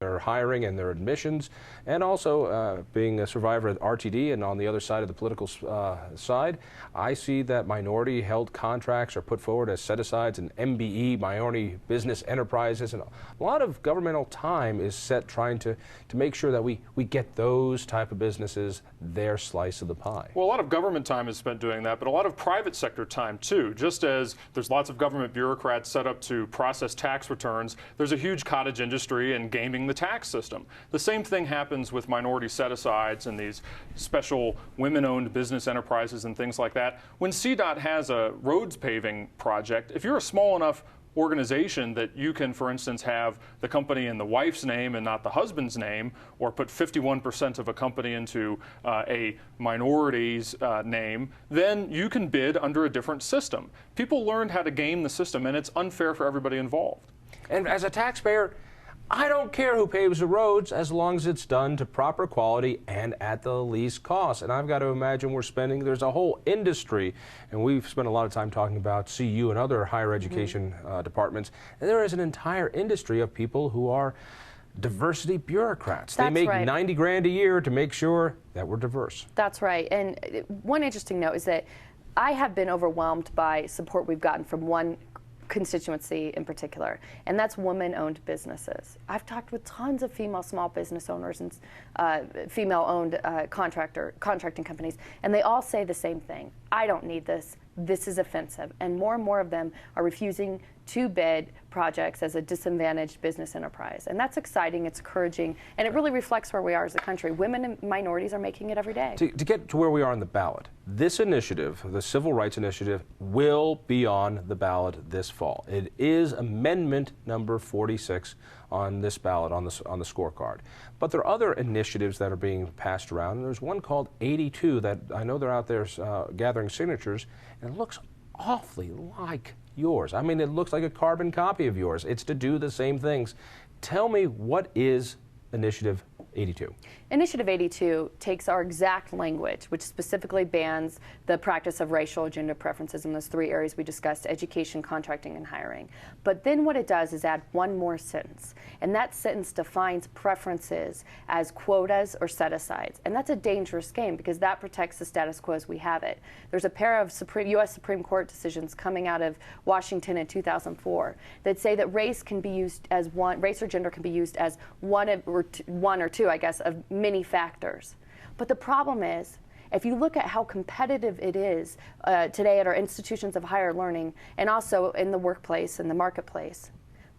their hiring and their admissions, and also being a survivor at RTD and on the other side of the political side, I see that minority-held contracts are put forward as set-asides and MBE, minority business enterprises, and a lot of governmental time is set trying to make sure that we get those type of businesses their slice of the pie. Well, a lot of government time is spent doing that, but a lot of private sector time too. Just as there's lots of government bureaucrats set up to process tax returns, there's a huge cottage industry in gaming the tax system. The same thing happens with minority set-asides and these special women-owned business enterprises and things like that. When CDOT has a roads paving project, if you're a small enough organization that you can, for instance, have the company in the wife's name and not the husband's name, or put 51% of a company into a minority's name, then you can bid under a different system. People learned how to game the system, and it's unfair for everybody involved. And as a taxpayer, I don't care who paves the roads as long as it's done to proper quality and at the least cost. And I've got to imagine there's a whole industry, and we've spent a lot of time talking about CU and other higher education departments, and there is an entire industry of people who are diversity bureaucrats. They make 90 grand a year to make sure that we're diverse. That's right. And one interesting note is that I have been overwhelmed by support we've gotten from one constituency in particular, and that's women-owned businesses. I've talked with tons of female small business owners and female-owned contracting companies, and they all say the same thing. I don't need this. This is offensive. And more of them are refusing to bid projects as a disadvantaged business enterprise. And that's exciting, it's encouraging, and it really reflects where we are as a country. Women and minorities are making it every day. To get to where we are on the ballot, this initiative, the Civil Rights Initiative, will be on the ballot this fall. It is amendment number 46 on this ballot, on the scorecard. But there are other initiatives that are being passed around, and there's one called 82 that I know they're out there gathering signatures, and it looks awfully like yours. I mean, it looks like a carbon copy of yours. It's to do the same things. Tell me, what is Initiative 82? Initiative 82 takes our exact language, which specifically bans the practice of racial or gender preferences in those three areas we discussed: education, contracting, and hiring. But then what it does is add one more sentence, and that sentence defines preferences as quotas or set-asides. And that's a dangerous game because that protects the status quo as we have it. There's a pair of U.S. Supreme Court decisions coming out of Washington in 2004 that say that race can be used as race or gender can be used as one or two, I guess, of many factors. But the problem is, if you look at how competitive it is today at our institutions of higher learning and also in the workplace and the marketplace,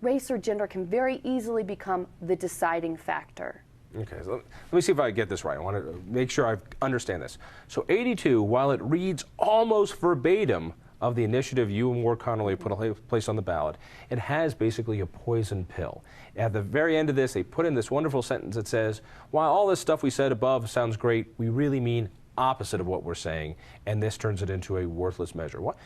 race or gender can very easily become the deciding factor. Okay, so let me see if I get this right. I want to make sure I understand this. So 82, while it reads almost verbatim of the initiative you and Ward Connolly placed on the ballot, it has basically a poison pill. At the very end of this, they put in this wonderful sentence that says, while all this stuff we said above sounds great, we really mean opposite of what we're saying, and this turns it into a worthless measure. What?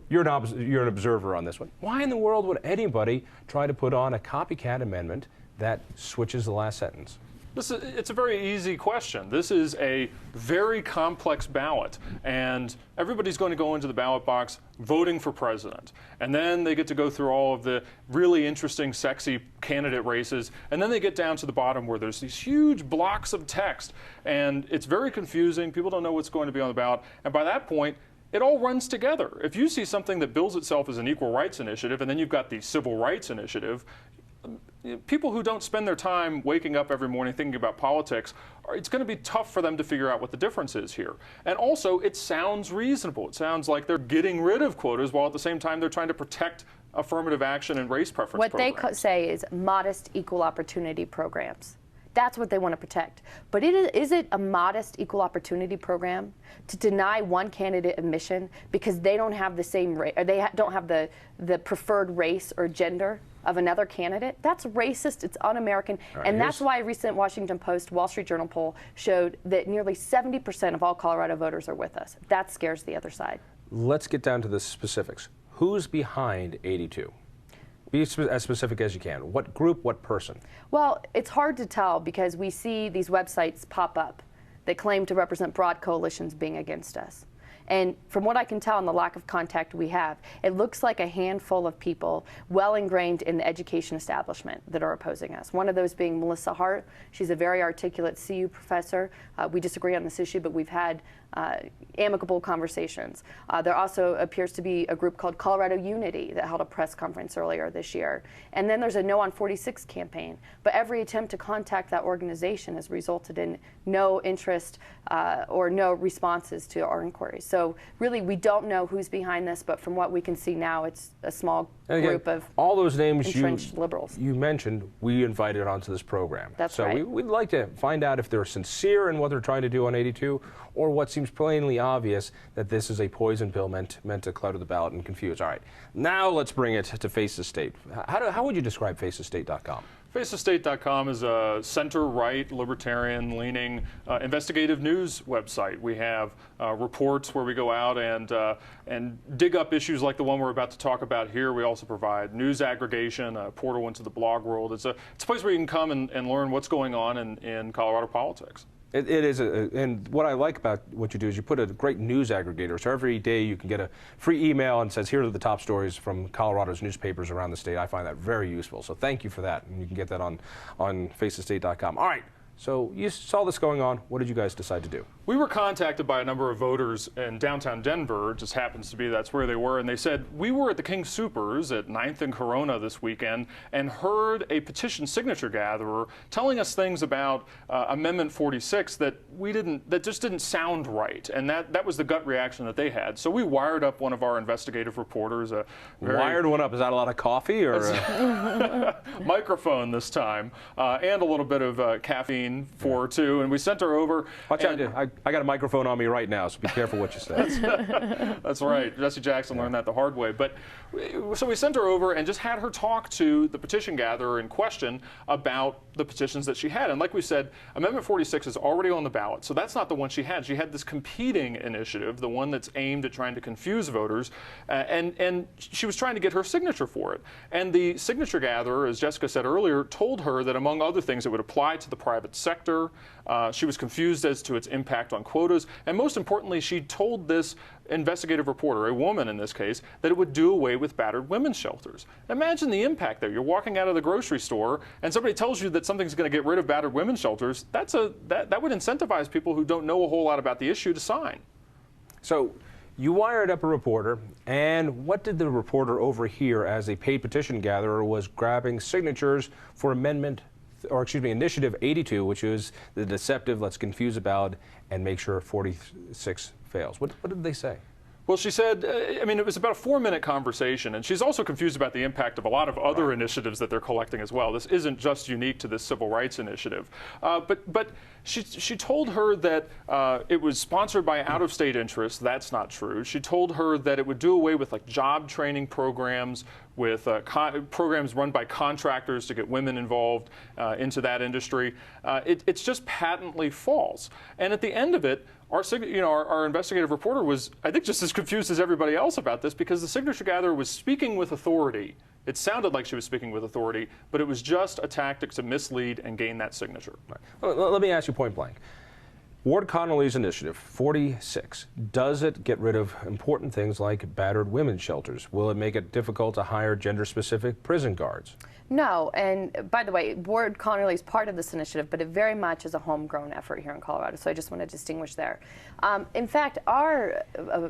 You're an observer on this one. Why in the world would anybody try to put on a copycat amendment that switches the last sentence? It's a very easy question. This is a very complex ballot, and everybody's going to go into the ballot box voting for president. And then they get to go through all of the really interesting, sexy candidate races, and then they get down to the bottom where there's these huge blocks of text, and it's very confusing. People don't know what's going to be on the ballot, and by that point, it all runs together. If you see something that bills itself as an equal rights initiative, and then you've got the civil rights initiative, people who don't spend their time waking up every morning thinking about politics, it's going to be tough for them to figure out what the difference is here. And also, it sounds reasonable. It sounds like they're getting rid of quotas while at the same time they're trying to protect affirmative action and race preference programs. What they say is modest equal opportunity programs. That's what they want to protect. But is it a modest equal opportunity program to deny one candidate admission because they don't have the same race, or they don't have the preferred race or gender of another candidate? That's racist. It's un-American. Right, and that's why a recent Washington Post Wall Street Journal poll showed that nearly 70% of all Colorado voters are with us. That scares the other side. Let's get down to the specifics. Who's behind 82? Be as specific as you can. What group, what person? Well, it's hard to tell because we see these websites pop up that claim to represent broad coalitions being against us. And from what I can tell and the lack of contact we have, it looks like a handful of people well ingrained in the education establishment that are opposing us. One of those being Melissa Hart. She's a very articulate CU professor. We disagree on this issue, but we've had amicable conversations. There also appears to be a group called Colorado Unity that held a press conference earlier this year. And then there's a No on 46 campaign. But every attempt to contact that organization has resulted in no interest or no responses to our inquiries. So really, we don't know who's behind this, but from what we can see now, it's a small group of all those names entrenched liberals. You mentioned, we invited onto this program. That's right. So we'd like to find out if they're sincere in what they're trying to do on 82, or what seems plainly obvious, that this is a poison pill meant to clutter the ballot and confuse. All right, now let's bring it to Face the State. How would you describe facethestate.com? Facethestate.com is a center-right, libertarian-leaning investigative news website. We have reports where we go out and dig up issues like the one we're about to talk about here. We also provide news aggregation, a portal into the blog world. It's a place where you can come and learn what's going on in Colorado politics. It is, and what I like about what you do is you put a great news aggregator. So every day you can get a free email and says, here are the top stories from Colorado's newspapers around the state. I find that very useful. So thank you for that. And you can get that on facethestate.com. All right. So you saw this going on. What did you guys decide to do? We were contacted by a number of voters in downtown Denver. It just happens to be that's where they were. And they said, we were at the King Soopers at 9th and Corona this weekend and heard a petition signature gatherer telling us things about Amendment 46 that just didn't sound right. And that was the gut reaction that they had. So we wired up one of our investigative reporters. Wired one up. Is that a lot of coffee or microphone this time, and a little bit of caffeine for too. And we sent her over. Watch out. I got a microphone on me right now, so be careful what you say. That's right. Jesse Jackson learned that the hard way. But so we sent her over and just had her talk to the petition gatherer in question about the petitions that she had. And like we said, Amendment 46 is already on the ballot, so that's not the one she had. She had this competing initiative, the one that's aimed at trying to confuse voters, and she was trying to get her signature for it. And the signature gatherer, as Jessica said earlier, told her that among other things, it would apply to the private sector. She was confused as to its impact on quotas, and most importantly, she told this investigative reporter, a woman in this case, that it would do away with battered women's shelters. Imagine the impact there. You're walking out of the grocery store and somebody tells you that something's going to get rid of battered women's shelters. That would incentivize people who don't know a whole lot about the issue to sign. So you wired up a reporter, and what did the reporter over here as a paid petition gatherer was grabbing signatures for Initiative 82, which is the deceptive, let's confuse the ballot and make sure 46 fails. What did they say? Well, she said, it was about a 4-minute conversation, and she's also confused about the impact of a lot of other initiatives that they're collecting as well. This isn't just unique to this civil rights initiative. But she told her that it was sponsored by out-of-state interests. That's not true. She told her that it would do away with job training programs, with programs run by contractors to get women involved into that industry. It's just patently false. And at the end of it, our investigative reporter was, I think, just as confused as everybody else about this, because the signature gatherer was speaking with authority. It sounded like she was speaking with authority, but it was just a tactic to mislead and gain that signature. Right. Well, let me ask you point blank. Ward Connolly's initiative, 46, does it get rid of important things like battered women's shelters? Will it make it difficult to hire gender-specific prison guards? No, and by the way, Ward Connolly is part of this initiative, but it very much is a homegrown effort here in Colorado, so I just want to distinguish there. In fact, our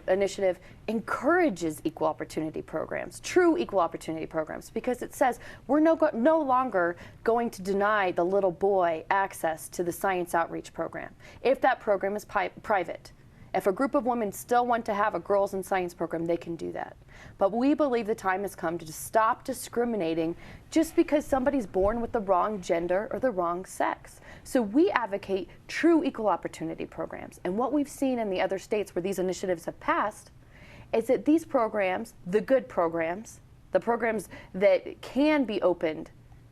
initiative encourages equal opportunity programs, true equal opportunity programs, because it says we're no longer going to deny the little boy access to the science outreach program if that program is private. If a group of women still want to have a girls in science program, they can do that. But we believe the time has come to stop discriminating just because somebody's born with the wrong gender or the wrong sex. So we advocate true equal opportunity programs. And what we've seen in the other states where these initiatives have passed is that these programs, the good programs, the programs that can be opened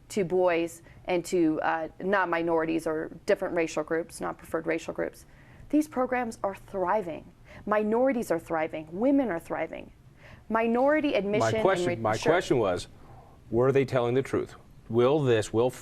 to boys and to not minorities or different racial groups, not preferred racial groups, these programs are thriving. Minorities are thriving. Women are thriving. Minority admission. My question was, were they telling the truth? Will 40